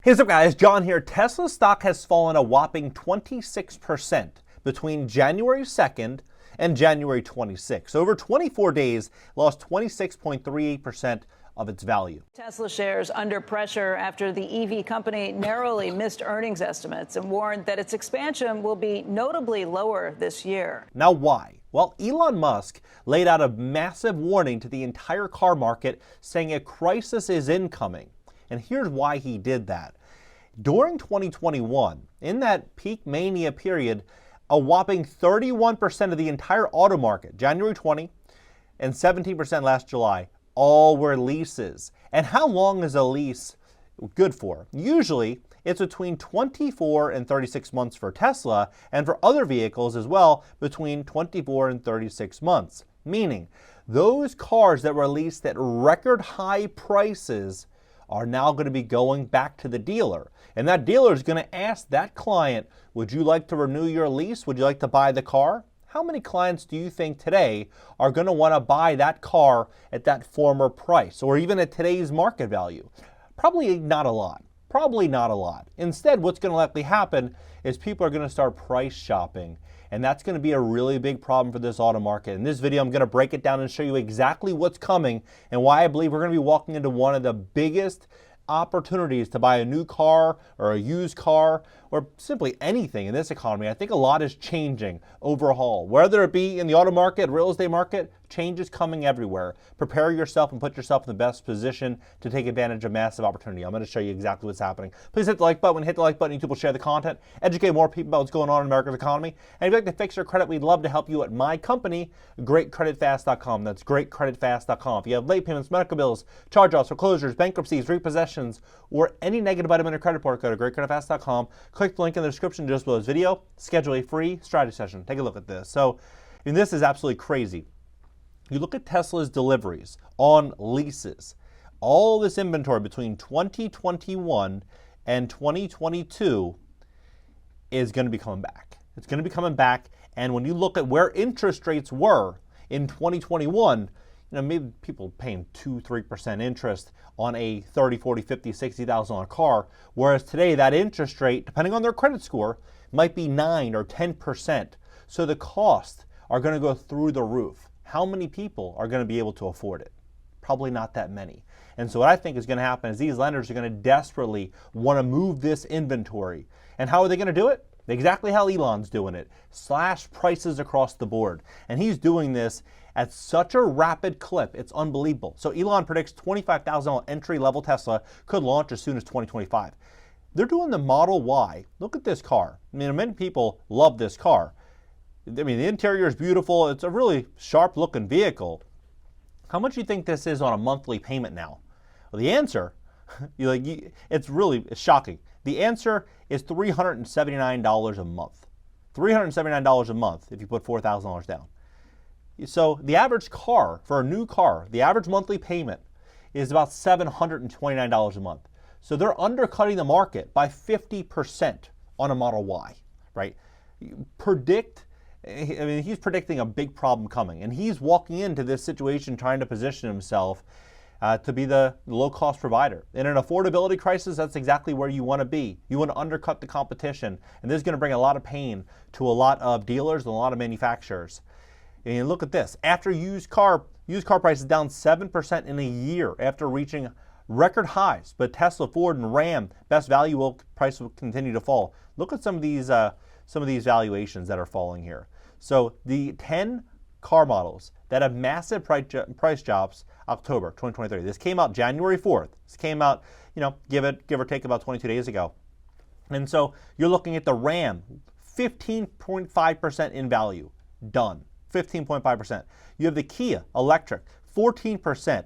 Hey, what's up guys, John here. Tesla stock has fallen a whopping 26% between January 2nd and January 26th. Over 24 days, lost 26.38% of its value. Tesla shares under pressure after the EV company narrowly missed earnings estimates and warned that its expansion will be notably lower this year. Now why? Well, Elon Musk laid out a massive warning to the entire car market saying a crisis is incoming. And here's why he did that. During 2021, in that peak mania period, a whopping 31% of the entire auto market, January 20 and 17% last July, all were leases. And how long is a lease good for? Usually, it's between 24 and 36 months for Tesla, and for other vehicles as well, between 24 and 36 months. Meaning, those cars that were leased at record high prices are now going to be going back to the dealer. And that dealer is going to ask that client, would you like to renew your lease? Would you like to buy the car? How many clients do you think today are going to want to buy that car at that former price or even at today's market value? Probably not a lot. Probably not a lot. Instead, what's going to likely happen is people are going to start price shopping. And that's going to be a really big problem for this auto market. In this video, I'm going to break it down and show you exactly what's coming and why I believe we're going to be walking into one of the biggest opportunities to buy a new car or a used car or simply anything in this economy. I think a lot is changing overhaul. Whether it be in the auto market, real estate market, change is coming everywhere. Prepare yourself and put yourself in the best position to take advantage of massive opportunity. I'm going to show you exactly what's happening. Please hit the like button. Hit the like button, YouTube will share the content, educate more people about what's going on in America's economy. And if you'd like to fix your credit, we'd love to help you at my company, GreatCreditFast.com. That's GreatCreditFast.com. If you have late payments, medical bills, charge-offs, foreclosures, bankruptcies, repossessions, or any negative item in your credit report, go to GreatCreditFast.com. Click the link in the description just below this video. Schedule a free strategy session. Take a look at this. And this is absolutely crazy. You look at Tesla's deliveries on leases. All this inventory between 2021 and 2022 is going to be coming back. It's going to be coming back. And when you look at where interest rates were in 2021, maybe people paying 2-3% interest on a $30,000, $40,000, $50,000, $60,000 car, whereas today that interest rate, depending on their credit score, might be 9 or 10%. So the costs are going to go through the roof. How many people are going to be able to afford it? Probably not that many. And so what I think is going to happen is these lenders are going to desperately want to move this inventory. And how are they going to do it? Exactly how Elon's doing it. Slash prices across the board. And he's doing this at such a rapid clip, it's unbelievable. So Elon predicts $25,000 entry-level Tesla could launch as soon as 2025. They're doing the Model Y. Look at this car. I mean, many people love this car. I mean, the interior is beautiful. It's a really sharp-looking vehicle. How much do you think this is on a monthly payment now? Well, the answer, it's really shocking. The answer is $379 a month. $379 a month if you put $4,000 down. So the average car, for a new car, the average monthly payment is about $729 a month. So they're undercutting the market by 50% on a Model Y, right? He's predicting a big problem coming, and he's walking into this situation trying to position himself to be the low-cost provider. In an affordability crisis, that's exactly where you want to be. You want to undercut the competition, and this is going to bring a lot of pain to a lot of dealers and a lot of manufacturers. And look at this. After used car prices down 7% in a year after reaching record highs, but Tesla, Ford, and Ram best value price will continue to fall. Look at some of these valuations that are falling here. So the 10 car models that have massive price drops October 2023. This came out January 4th. This came out, give or take about 22 days ago. And so you're looking at the Ram, 15.5% in value, done. 15.5%. You have the Kia electric, 14%,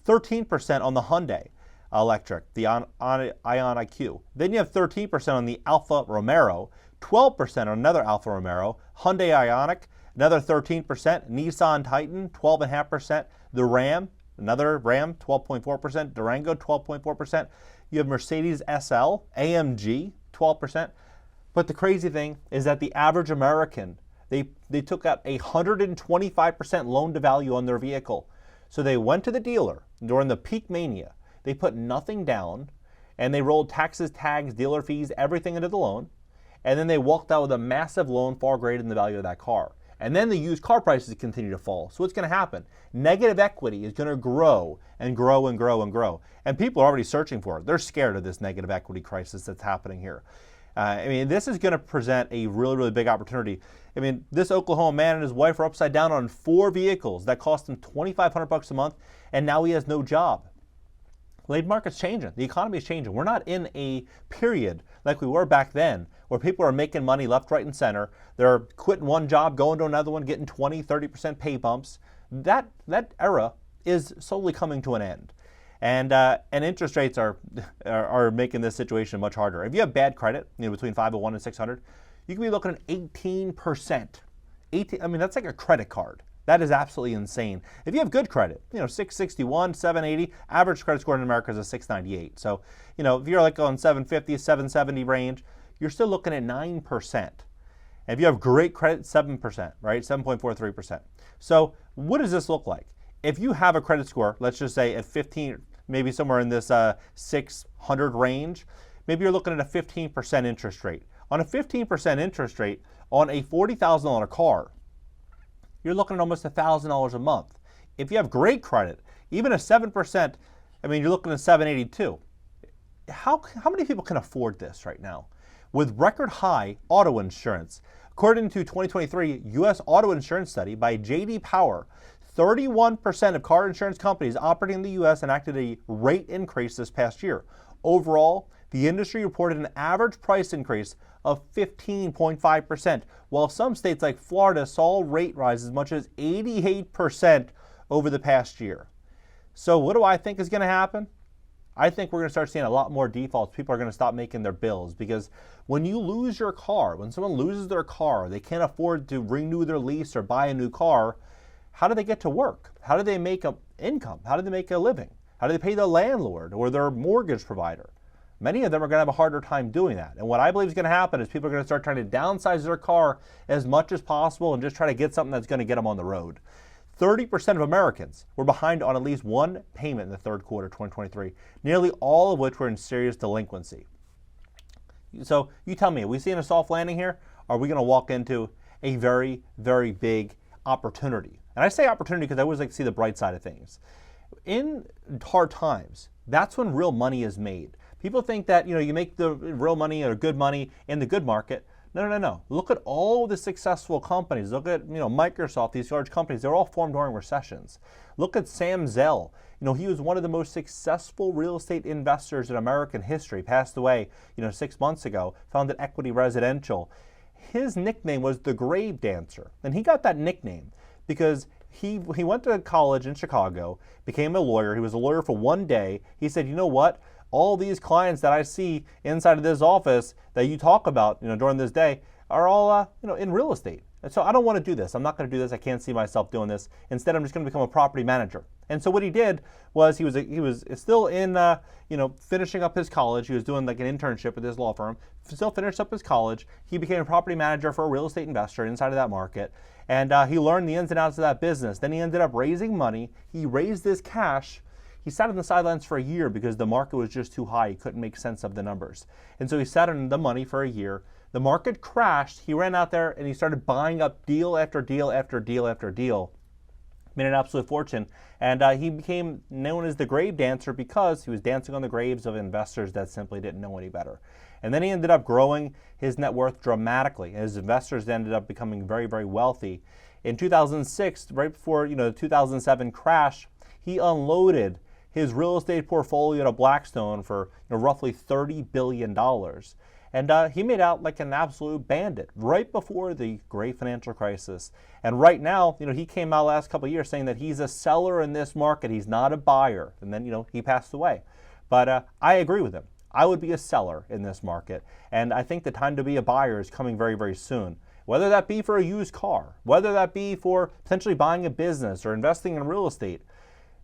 13% on the Hyundai electric, the Ion IQ. Then you have 13% on the Alfa Romero, 12% on another Alfa Romero, Hyundai Ioniq, another 13%, Nissan Titan, 12.5%, the Ram, another Ram, 12.4%, Durango, 12.4%. You have Mercedes SL, AMG, 12%. But the crazy thing is that the average American, they took out 125% loan to value on their vehicle. So they went to the dealer during the peak mania. They put nothing down, and they rolled taxes, tags, dealer fees, everything into the loan, and then they walked out with a massive loan far greater than the value of that car. And then the used car prices continue to fall. So what's going to happen? Negative equity is going to grow and grow and grow and grow. And people are already searching for it. They're scared of this negative equity crisis that's happening here. I mean, this is going to present a really, really big opportunity. I mean, this Oklahoma man and his wife are upside down on 4 vehicles that cost him $2,500 a month, and now he has no job. Labor market's changing. The economy is changing. We're not in a period like we were back then where people are making money left, right, and center. They're quitting one job, going to another one, getting 20, 30% pay bumps. That era is slowly coming to an end. And interest rates are making this situation much harder. If you have bad credit, between 501 and 600, you can be looking at 18%. I mean, that's like a credit card. That is absolutely insane. If you have good credit, 661, 780, average credit score in America is a 698. So, if you're like on 750, 770 range, you're still looking at 9%. And if you have great credit, 7%, right? 7.43%. So what does this look like? If you have a credit score, let's just say at 15, maybe somewhere in this 600 range, maybe you're looking at a 15% interest rate. On a 15% interest rate on a $40,000 car, you're looking at almost $1,000 a month. If you have great credit, even a 7%, I mean, you're looking at 782. How many people can afford this right now? With record high auto insurance, according to 2023 U.S. Auto Insurance Study by J.D. Power, 31% of car insurance companies operating in the U.S. enacted a rate increase this past year. Overall, the industry reported an average price increase of 15.5%, while some states like Florida saw rate rise as much as 88% over the past year. So what do I think is going to happen? I think we're going to start seeing a lot more defaults. People are going to stop making their bills, because when you lose your car, when someone loses their car, they can't afford to renew their lease or buy a new car, how do they get to work? How do they make an income? How do they make a living? How do they pay their landlord or their mortgage provider? Many of them are going to have a harder time doing that. And what I believe is going to happen is people are going to start trying to downsize their car as much as possible and just try to get something that's going to get them on the road. 30% of Americans were behind on at least one payment in the third quarter of 2023, nearly all of which were in serious delinquency. So you tell me, are we seeing a soft landing here? Are we going to walk into a very, very big opportunity? And I say opportunity because I always like to see the bright side of things. In hard times, that's when real money is made. People think that you make the real money or good money in the good market. No. Look at all the successful companies. Look at Microsoft, these large companies. They're all formed during recessions. Look at Sam Zell. He was one of the most successful real estate investors in American history. Passed away 6 months ago. Founded Equity Residential. His nickname was the Grave Dancer, and he got that nickname because he went to college in Chicago, became a lawyer. He was a lawyer for one day. He said, you know what? All these clients that I see inside of this office that you talk about, during this day are all, in real estate. And so I don't want to do this. I'm not going to do this. I can't see myself doing this. Instead, I'm just going to become a property manager. And so what he did was he was still in, finishing up his college. He was doing like an internship with his law firm. Still finished up his college. He became a property manager for a real estate investor inside of that market. And he learned the ins and outs of that business. Then he ended up raising money. He raised this cash. He sat on the sidelines for a year because the market was just too high. He couldn't make sense of the numbers. And so he sat on the money for a year. The market crashed. He ran out there and he started buying up deal after deal after deal after deal. Made an absolute fortune. And he became known as the Grave Dancer because he was dancing on the graves of investors that simply didn't know any better. And then he ended up growing his net worth dramatically. His investors ended up becoming very, very wealthy. In 2006, right before the 2007 crash, he unloaded his real estate portfolio to Blackstone for roughly $30 billion. And he made out like an absolute bandit right before the great financial crisis. And right now, he came out last couple of years saying that he's a seller in this market. He's not a buyer. And then, he passed away. But I agree with him. I would be a seller in this market. And I think the time to be a buyer is coming very, very soon. Whether that be for a used car, whether that be for potentially buying a business or investing in real estate.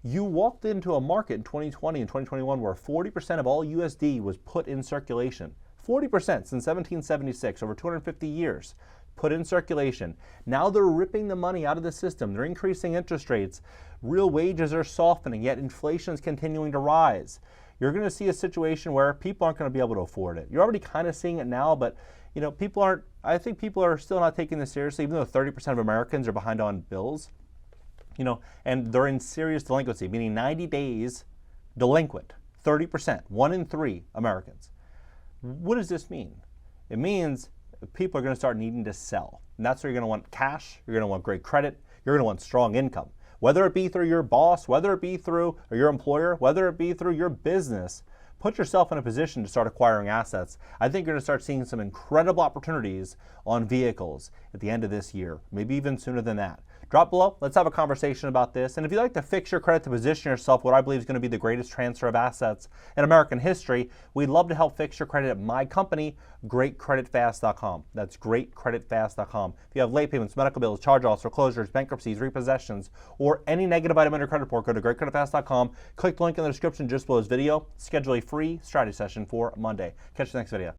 You walked into a market in 2020 and 2021 where 40% of all USD was put in circulation. 40% since 1776, over 250 years, put in circulation. Now they're ripping the money out of the system. They're increasing interest rates. Real wages are softening, yet inflation is continuing to rise. you're going to see a situation where people aren't going to be able to afford it. You're already kind of seeing it now, but I think people are still not taking this seriously, even though 30% of Americans are behind on bills, and they're in serious delinquency, meaning 90 days delinquent, 30%, 1 in 3 Americans. What does this mean? It means people are going to start needing to sell. And that's where you're going to want cash, you're going to want great credit, you're going to want strong income. Whether it be through your boss, whether it be through your employer, whether it be through your business, put yourself in a position to start acquiring assets. I think you're going to start seeing some incredible opportunities on vehicles at the end of this year, maybe even sooner than that. Drop below, let's have a conversation about this. And if you'd like to fix your credit to position yourself what I believe is going to be the greatest transfer of assets in American history, we'd love to help fix your credit at my company, GreatCreditFast.com. That's GreatCreditFast.com. If you have late payments, medical bills, charge-offs, foreclosures, bankruptcies, repossessions, or any negative item on your credit report, go to GreatCreditFast.com. Click the link in the description just below this video. Schedule a free strategy session for Monday. Catch you next video.